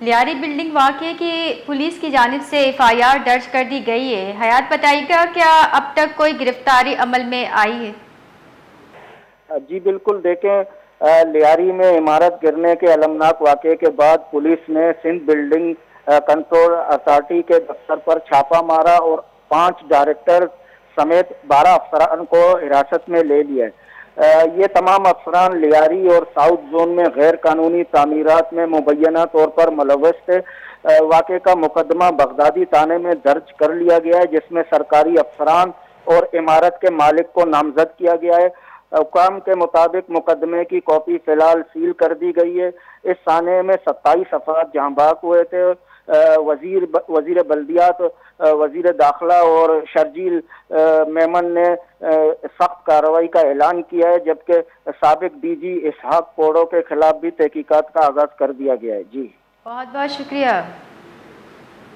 Lyari building واقعے کی police کی جانب سے FIR درج کر دی گئی ہے۔ حیات بتائیے گا کیا اب تک کوئی گرفتاری عمل میں آئی ہے؟ جی بالکل، دیکھیں لیاری میں عمارت گرنے کے المناک واقعے کے بعد پولیس نے سندھ بلڈنگ کنٹرول اتھارٹی کے دفتر پر چھاپا مارا اور 5 ڈائریکٹر سمیت 12 افسران کو حراست میں لے لیا ہے۔ یہ تمام افسران لیاری اور ساؤتھ زون میں غیر قانونی تعمیرات میں مبینہ طور پر ملوث تھے۔ واقعے کا مقدمہ بغدادی تھانے میں درج کر لیا گیا ہے، جس میں سرکاری افسران اور عمارت کے مالک کو نامزد کیا گیا ہے۔ حکام کے مطابق مقدمے کی کاپی فی الحال سیل کر دی گئی ہے۔ اس سانحے میں 27 افراد جہاں بحق ہوئے تھے۔ وزیر بلدیات، وزیر داخلہ اور شرجیل میمن نے سخت کارروائی کا اعلان کیا ہے، جبکہ سابق DG اسحاق کوڑو کے خلاف بھی تحقیقات کا آغاز کر دیا گیا ہے۔ جی بہت بہت شکریہ۔